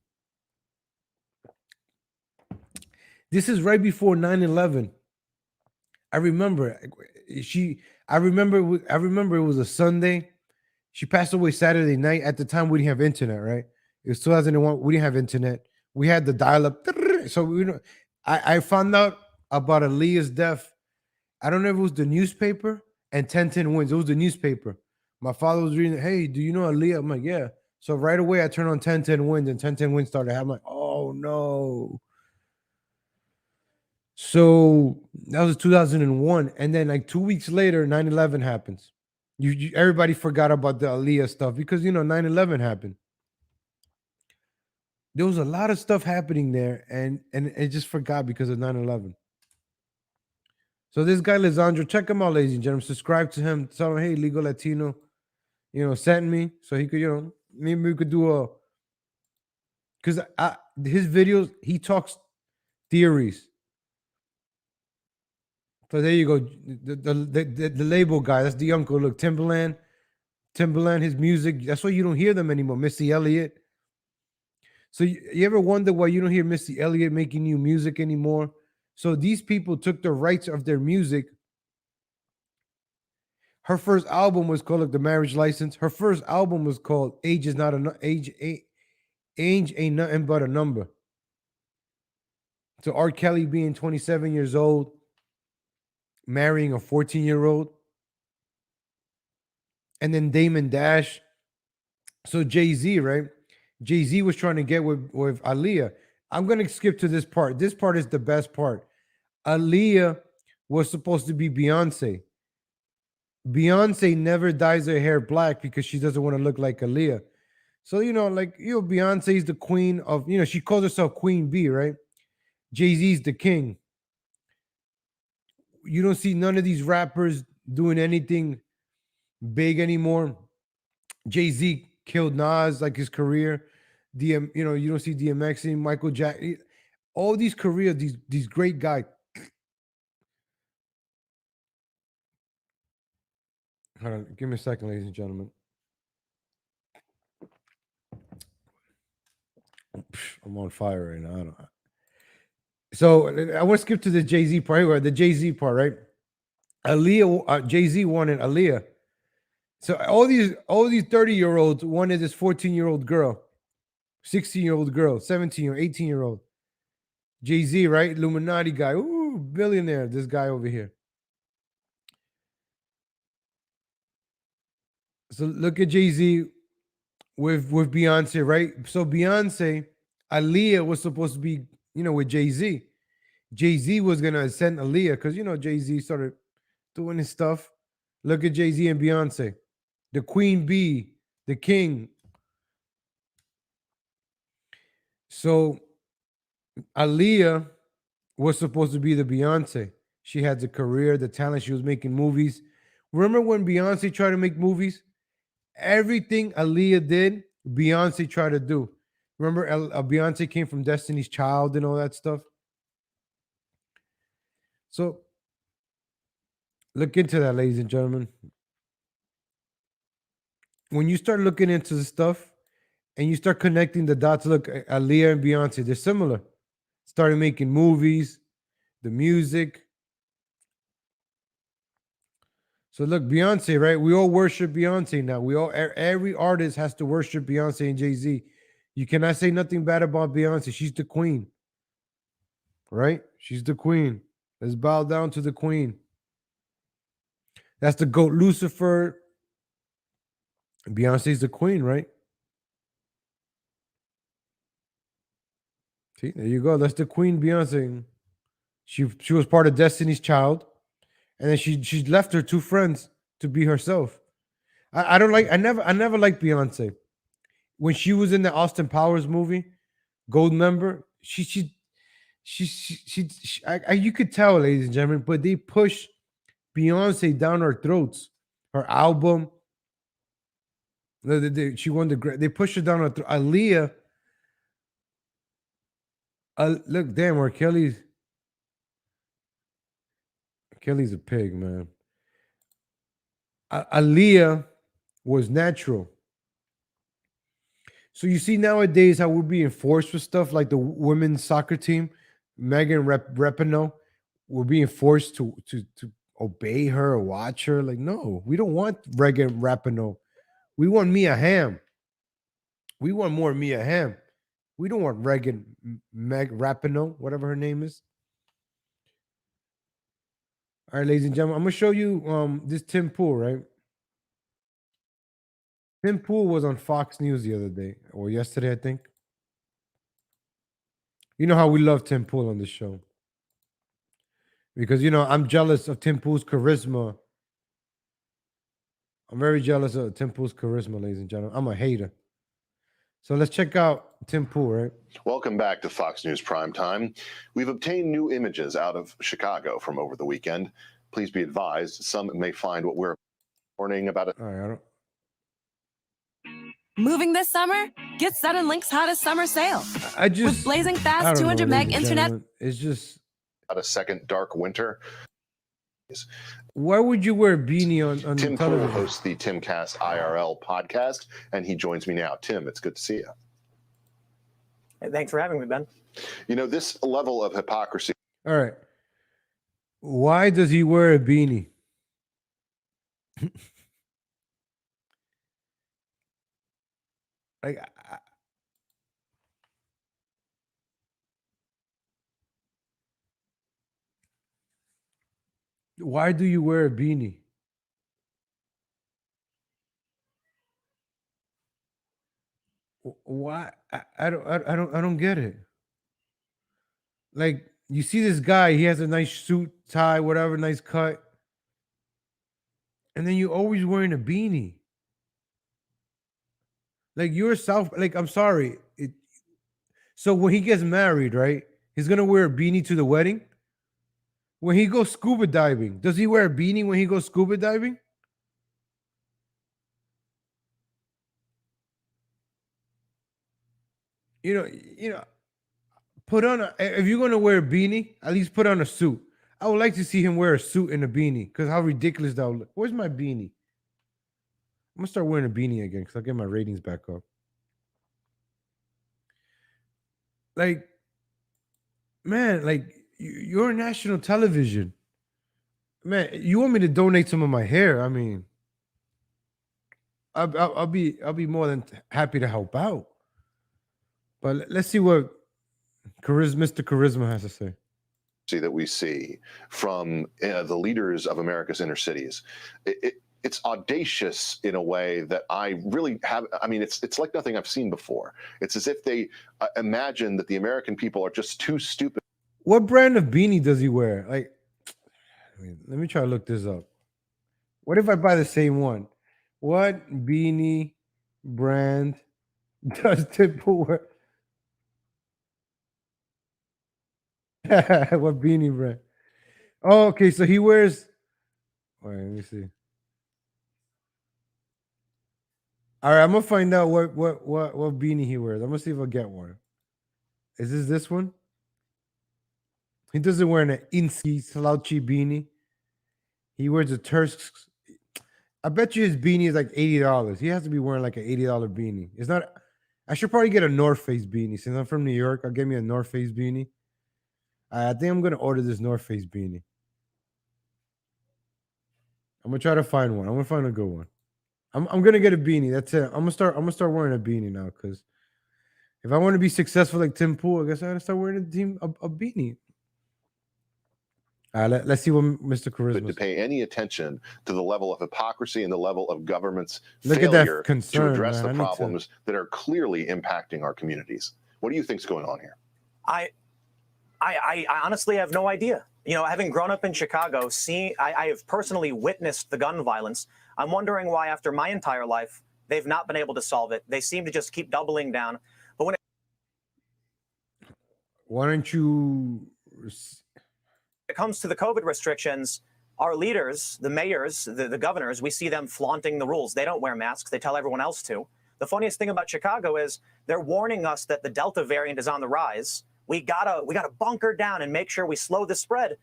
This is right before 9/11. I remember I remember it was a Sunday. She passed away Saturday night. At the time, we didn't have internet, right? It was 2001. We didn't have internet. We had the dial-up. So I found out about Aaliyah's death. I don't know if it was the newspaper and 1010 Wins. It was the newspaper. My father was reading, hey, do you know Aaliyah? I'm like, yeah. So right away, I turned on 1010 Wins and 1010 Wins started. I'm like, oh no. So that was 2001. And then like 2 weeks later, 9/11 happens. Everybody forgot about the Aaliyah stuff because, 9/11 happened. There was a lot of stuff happening there and it just forgot because of 9/11. So this guy, Lisandro, check him out, ladies and gentlemen. Subscribe to him. Tell him, hey, Legal Latino, send me so he could, maybe we could do because his videos, he talks theories. So there you go. The label guy, that's the uncle. Look, Timberland, his music. That's why you don't hear them anymore. Missy Elliott. So you ever wonder why you don't hear Missy Elliott making new music anymore? So these people took the rights of their music. Her first album was called The Marriage License. Her first album was called Age Is Not a Age Ain't Nothing But a Number. So R. Kelly being 27 years old, marrying a 14-year-old. And then Damon Dash. So Jay-Z, right? Jay-Z was trying to get with Aaliyah. I'm going to skip to this part. This part is the best part. Aaliyah was supposed to be Beyonce. Beyonce never dyes her hair black because she doesn't want to look like Aaliyah. So, Beyonce's the queen of, she calls herself Queen Bee, right? Jay-Z's the king. You don't see none of these rappers doing anything big anymore. Jay-Z killed Nas, like his career. You don't see DMX and Michael Jackson. All these careers, these great guys. Hold on, give me a second, ladies and gentlemen. I'm on fire right now. I don't know. So I want to skip to the Jay-Z part. The Jay-Z part, right? Aaliyah, Jay-Z wanted Aaliyah. So all these 30-year-olds wanted this 14-year-old girl, 16-year-old girl, 17 or 18-year-old. Jay-Z, right? Illuminati guy. Ooh, billionaire. This guy over here. So look at Jay-Z with Beyonce, right? So Beyonce, Aaliyah was supposed to be, with Jay-Z. Jay-Z was gonna send Aaliyah because Jay-Z started doing his stuff. Look at Jay-Z and Beyonce, the queen bee, the king. So Aaliyah was supposed to be the Beyonce. She had the career, the talent. She was making movies. Remember when Beyonce tried to make movies? Everything Aaliyah did, Beyonce tried to do. Remember, Beyonce came from Destiny's Child and all that stuff. So look into that, ladies and gentlemen. When you start looking into the stuff and you start connecting the dots, look, Aaliyah and Beyonce, they're similar. Started making movies, the music. So look, Beyonce, right? We all worship Beyonce now. Every artist has to worship Beyonce and Jay-Z. You cannot say nothing bad about Beyonce. She's the queen, right? She's the queen. Let's bow down to the queen. That's the GOAT Lucifer. Beyonce's the queen, right? See, there you go. That's the queen, Beyonce. She was part of Destiny's Child, and then she left her two friends to be herself. I never liked Beyonce. When she was in the Austin Powers movie, Gold Member, you could tell, ladies and gentlemen, but they push Beyonce down our throats. Her album, she won they pushed her down our throat. Aaliyah, look, damn, R. Kelly's a pig, man. Aaliyah was natural. So you see nowadays how we're being forced with stuff like the women's soccer team, Megan Rapinoe. We're being forced to obey her or watch her. Like, no, we don't want Megan Rapinoe. We want Mia Hamm. We want more Mia Hamm. We don't want Meg Rapinoe, whatever her name is. All right, ladies and gentlemen, I'm gonna show you this Tim Pool, right? Tim Pool was on Fox News the other day, or yesterday, I think. You know how we love Tim Pool on this show. Because, I'm jealous of Tim Pool's charisma. I'm very jealous of Tim Pool's charisma, ladies and gentlemen. I'm a hater. So let's check out Tim Pool, right? Welcome back to Fox News Primetime. We've obtained new images out of Chicago from over the weekend. Please be advised, some may find what we're warning about it. All right, Moving this summer? Get Suddenlink's hottest summer sale. With blazing I fast don't 200 know, meg ladies and internet. gentlemen. It's just, A second dark winter. why would you wear a beanie on Tim Pool television? hosts the Timcast IRL podcast, and he joins me now. Tim, it's good to see you. Hey, thanks for having me, Ben. This level of hypocrisy. All right. Why does he wear a beanie? Like, why do you wear a beanie? Why? I don't get it. Like, you see this guy, he has a nice suit, tie, whatever, nice cut. And then you're always wearing a beanie. Like, I'm sorry. So when he gets married, right? He's gonna wear a beanie to the wedding. When he goes scuba diving, does he wear a beanie when he goes scuba diving? If you're gonna wear a beanie, at least put on a suit. I would like to see him wear a suit and a beanie, because how ridiculous that would look. Where's my beanie? I'm gonna start wearing a beanie again because I'll get my ratings back up. Like, man, like, you're on national television. Man, you want me to donate some of my hair? I mean, I'll be more than happy to help out. But let's see what Mr. Charisma has to say. That we see from the leaders of America's inner cities. It's audacious in a way that I really have. I mean, it's like nothing I've seen before. It's as if they imagine that the American people are just too stupid. What brand of beanie does he wear? Like, let me try to look this up. What if I buy the same one? What beanie brand does Tim Pool wear? What beanie brand? Oh, okay. So he wears. Wait, let me see. All right, I'm gonna find out what beanie he wears. I'm gonna see if I get one. Is this one? He doesn't wear an Insky slouchy beanie. He wears a Turks. I bet you his beanie is like $80. He has to be wearing like an $80 beanie. It's not. I should probably get a North Face beanie since I'm from New York. I'll get me a North Face beanie. I think I'm gonna order this North Face beanie. I'm gonna try to find one. I'm gonna find a good one. I'm gonna get a beanie. That's it. I'm gonna start wearing a beanie now because if I want to be successful like Tim Pool, I guess I gotta start wearing a beanie. Let's see what Mr. Charisma to pay any attention to the level of hypocrisy and the level of government's Look at that failure concern, to address man. the problems that are clearly impacting our communities. What do you think's going on here? I honestly have no idea. You know, having grown up in Chicago, I have personally witnessed the gun violence. I'm wondering why, after my entire life, they've not been able to solve it. They seem to just keep doubling down. But when Why don't you? it comes to the COVID restrictions, our leaders, the mayors, the governors, we see them flaunting the rules. They don't wear masks. They tell everyone else to. The funniest thing about Chicago is they're warning us that the Delta variant is on the rise. We gotta bunker down and make sure we slow the spread,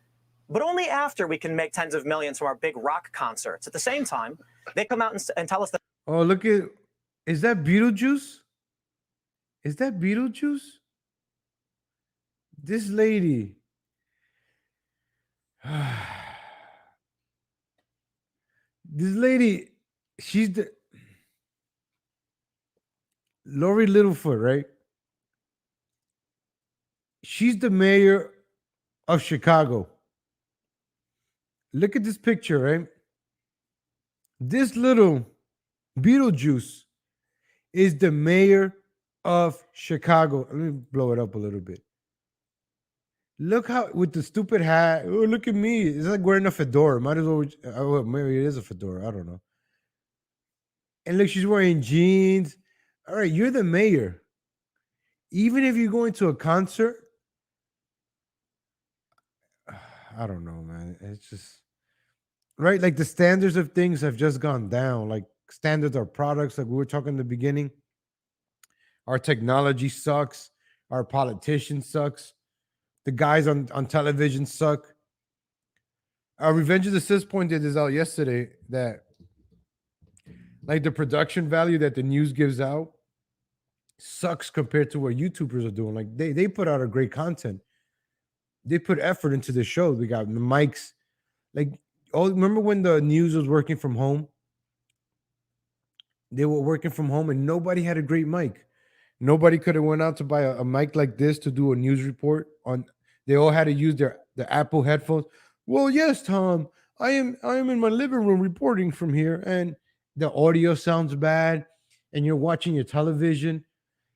but only after we can make tens of millions from our big rock concerts. At the same time, they come out and tell us that. Oh, look at. Is that Beetlejuice? Is that Beetlejuice? This lady. This lady, she's the Lori Littlefoot, right? She's the mayor of Chicago. Look at this picture, right? This little Beetlejuice is the mayor of Chicago. Let me blow it up a little bit. Look how with the stupid hat. Oh, look at me. It's like wearing a fedora. Might as well. Oh, maybe it is a fedora. I don't know. And look, she's wearing jeans. All right, you're the mayor. Even if you're going to a concert, I don't know, man. It's just right. Like the standards of things have just gone down. Like standards of products, like we were talking in the beginning. Our technology sucks. Our politicians sucks. The guys on television suck. Revenge of the Sis pointed this out yesterday that like the production value that the news gives out sucks compared to what YouTubers are doing. Like they put out a great content. They put effort into the show. They got the mics. Like, oh, remember when the news was working from home? They were working from home and nobody had a great mic. Nobody could have went out to buy a mic like this to do a news report on. They all had to use the Apple headphones. Well, yes, Tom, I am in my living room reporting from here, and the audio sounds bad, and you're watching your television,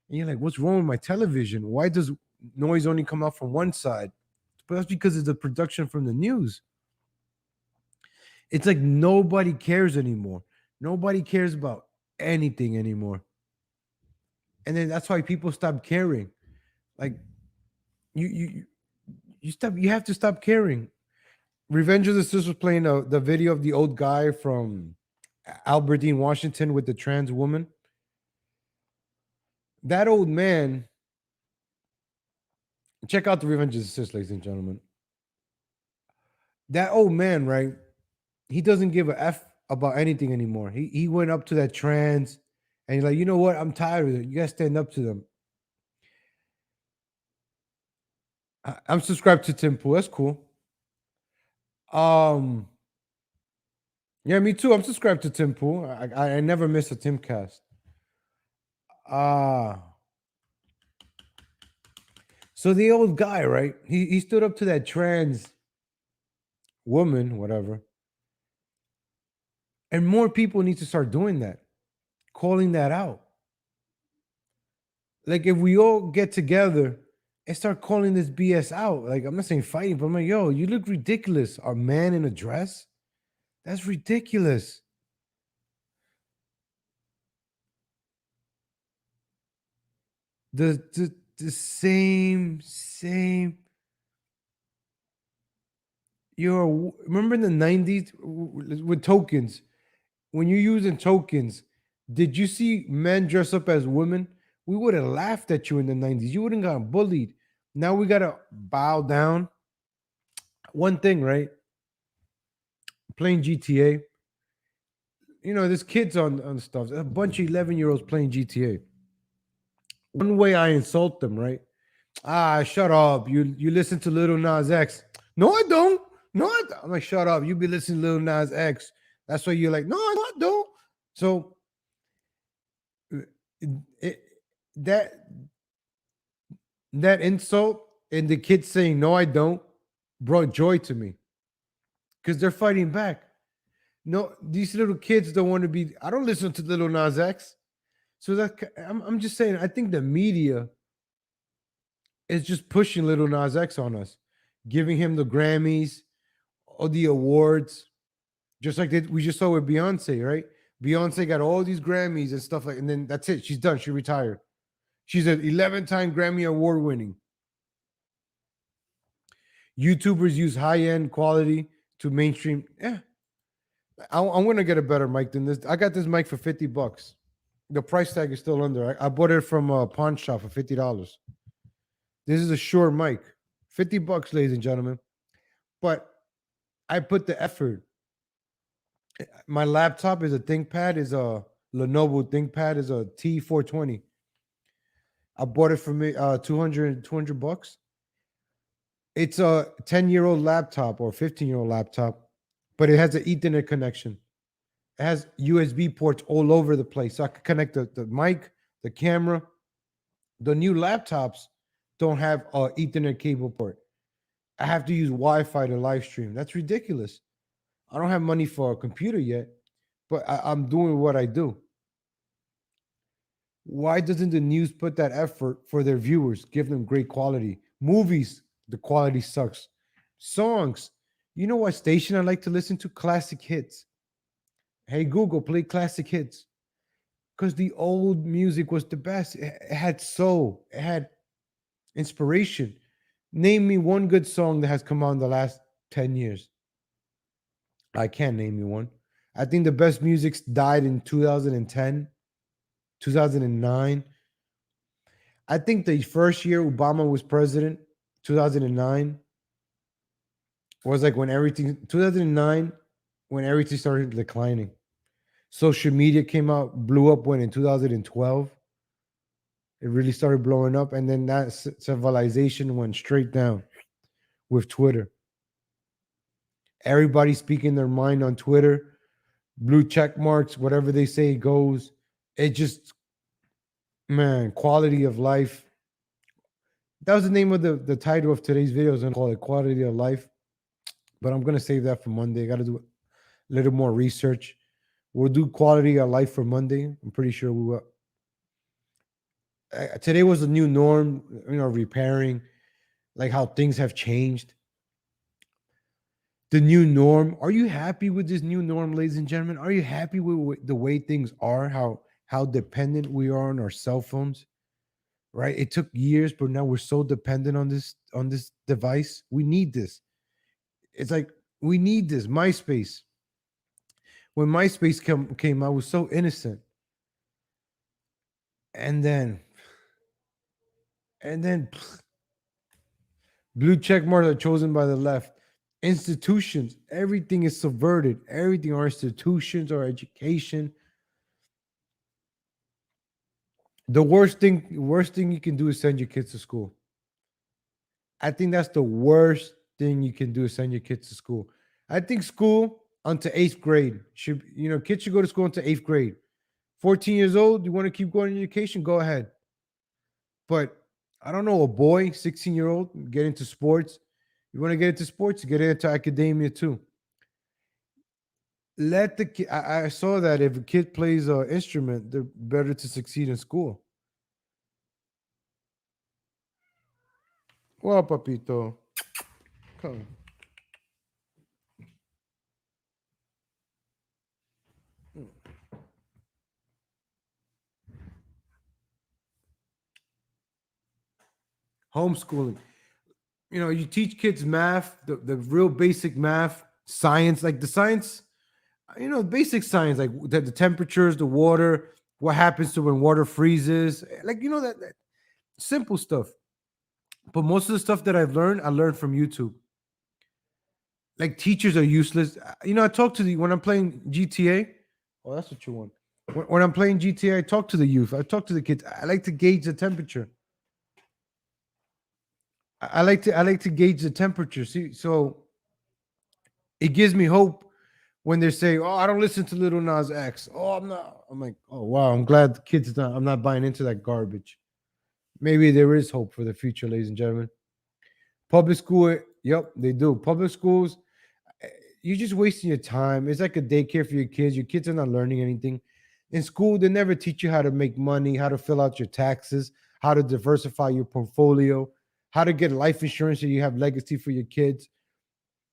and you're like, what's wrong with my television? Why does noise only come out from one side? But that's because of the production from the news. It's like nobody cares anymore. Nobody cares about anything anymore. And then that's why people stop caring. Like you have to stop caring. Revenge of the Sis was playing the video of the old guy from Albertine, Washington with the trans woman. That old man, check out the Revenge of the Sis, ladies and gentlemen. That old man, right? He doesn't give a F about anything anymore. He went up to that trans and he's like, you know what? I'm tired of it. You guys stand up to them. I'm subscribed to Tim Pool. That's cool. Yeah, me too. I'm subscribed to Tim Pool. I never miss a Tim cast. So the old guy, right? He stood up to that trans woman, whatever. And more people need to start doing that, calling that out. Like if we all get together and start calling this BS out, like I'm not saying fighting, but I'm like, yo, you look ridiculous. A man in a dress? That's ridiculous. The same Remember in the 90s with tokens, when you're using tokens, did you see men dress up as women? We would have laughed at you in the 90s. You wouldn't got bullied. Now we gotta bow down. One thing, right? Playing GTA. There's kids on stuff. A bunch of 11-year-olds playing GTA. One way I insult them, right? Shut up. You listen to Little Nas X. No, I don't. No, I don't. I'm like, shut up. You be listening to Little Nas X. That's why you're like, no, I don't. So it, that that insult and the kids saying no, I don't, brought joy to me because they're fighting back. No, these little kids don't want to be. I don't listen to Little Nas X. So I'm just saying. I think the media is just pushing Little Nas X on us, giving him the Grammys or the awards, just like we just saw with Beyonce, right? Beyonce got all these Grammys and stuff and then that's it. She's done. She retired. She's an 11-time Grammy award winning. YouTubers use high-end quality to mainstream. Yeah. I'm going to get a better mic than this. I got this mic for $50. The price tag is still under. I bought it from a pawn shop for $50. This is a Shure mic. $50, ladies and gentlemen. But I put the effort. My laptop is a ThinkPad, is a Lenovo ThinkPad, is a T420. I bought it for me 200 bucks. It's a 10-year-old laptop or 15-year-old laptop, but it has an Ethernet connection. It has USB ports all over the place. So I can connect the mic, the camera. The new laptops don't have an Ethernet cable port. I have to use Wi-Fi to live stream. That's ridiculous. I don't have money for a computer yet, but I'm doing what I do. Why doesn't the news put that effort for their viewers, give them great quality? Movies, the quality sucks. Songs, you know what station I like to listen to? Classic hits. Hey, Google, play classic hits. Because the old music was the best. It had soul, it had inspiration. Name me one good song that has come out in the last 10 years. I can't name you one. I think the best music died in 2010, 2009. I think the first year Obama was president, 2009, was like when 2009, when everything started declining. Social media came out, blew up when in 2012. It really started blowing up. And then that civilization went straight down with Twitter. Everybody speaking their mind on Twitter, blue check marks, whatever they say goes. It just, man, quality of life. That was the name of the title of today's video. I was going to call it Quality of Life. But I'm going to save that for Monday. I got to do a little more research. We'll do Quality of Life for Monday. I'm pretty sure we will. Today was a new norm, repairing, like how things have changed. The new norm. Are you happy with this new norm, ladies and gentlemen? Are you happy with the way things are? How dependent we are on our cell phones? Right? It took years, but now we're so dependent on this device. We need this. It's like we need this. MySpace. When MySpace came out, it was so innocent. And then blue check marks are chosen by the left. Institutions, everything is subverted. Everything, our institutions, our education. The worst thing you can do is send your kids to school. I think that's the worst thing you can do is send your kids to school. I think school until 8th grade should, kids should go to school until 8th grade. 14 years old, you want to keep going to education, go ahead. But I don't know, a boy, 16-year-old, get into sports. You want to get into sports, get into academia too. Let the kid, I saw that if a kid plays an instrument, they're better to succeed in school. Well, papito, come. Homeschooling. You teach kids math, the real basic math, science, like the science, basic science, like the temperatures, the water, what happens to when water freezes, like that simple stuff. But most of the stuff that I learned from YouTube. Like teachers are useless. I talk to when I'm playing GTA. Oh, that's what you want. When I'm playing GTA, I talk to the youth. I talk to the kids. I like to gauge the temperature. I like to gauge the temperature. See, so it gives me hope when they say, "Oh, I don't listen to Little Nas X." Oh, I'm not. I'm like, oh wow, I'm glad the kids not. I'm not buying into that garbage. Maybe there is hope for the future, ladies and gentlemen. Public school, yep, they do. Public schools, you're just wasting your time. It's like a daycare for your kids. Your kids are not learning anything. In school, they never teach you how to make money, how to fill out your taxes, how to diversify your portfolio, how to get life insurance so you have legacy for your kids.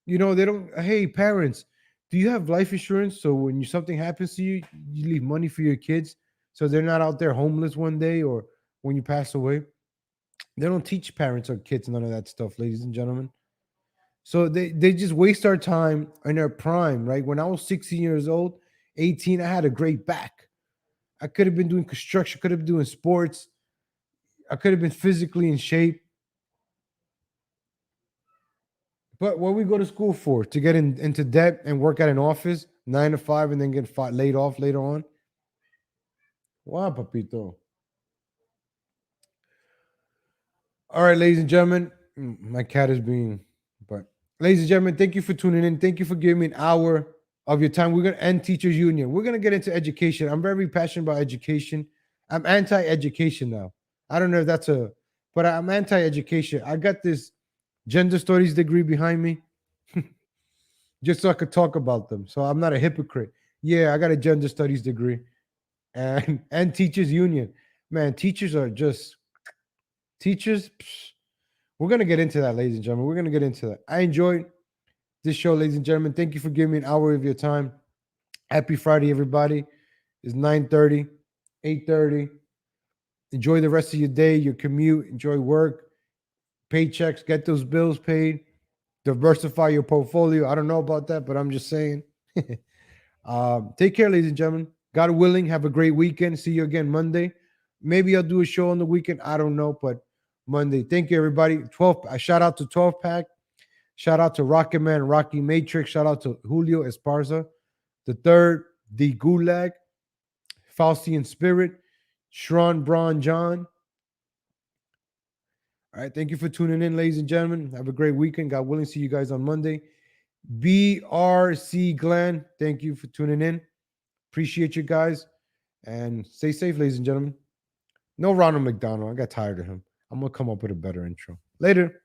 They don't, hey, parents, do you have life insurance so when something happens to you, you leave money for your kids so they're not out there homeless one day or when you pass away? They don't teach parents or kids none of that stuff, ladies and gentlemen. So they just waste our time in their prime, right? When I was 16 years old, 18, I had a great back. I could have been doing construction, could have been doing sports. I could have been physically in shape. But what we go to school for? To get into debt and work at an office 9 to 5 and then get laid off later on? Wow, papito. All right, ladies and gentlemen, my cat is being, but ladies and gentlemen, thank you for tuning in. Thank you for giving me an hour of your time. We're going to end Teachers Union. We're going to get into education. I'm very passionate about education. I'm anti-education now. I don't know if that's but I'm anti-education. I got this gender studies degree behind me just so I could talk about them. So I'm not a hypocrite. Yeah, I got a gender studies degree and Teachers Union. Man, teachers are just teachers. We're going to get into that, ladies and gentlemen. We're going to get into that. I enjoyed this show, ladies and gentlemen. Thank you for giving me an hour of your time. Happy Friday, everybody. It's 9:30, 8:30. Enjoy the rest of your day, your commute. Enjoy work, paychecks. Get those bills paid. Diversify your portfolio. I don't know about that, but I'm just saying. Take care, ladies and gentlemen. God willing, have a great weekend. See you again Monday. Maybe I'll do a show on the weekend. I don't know, but Monday. Thank you, everybody. 12. Shout out to 12 Pack. Shout out to Rocket Man, Rocky Matrix. Shout out to Julio Esparza. The third, The Gulag, Faustian Spirit, Shron Braun John. All right. Thank you for tuning in, ladies and gentlemen. Have a great weekend. God willing, see you guys on Monday. BRC Glenn, thank you for tuning in. Appreciate you guys. And stay safe, ladies and gentlemen. No Ronald McDonald. I got tired of him. I'm going to come up with a better intro. Later.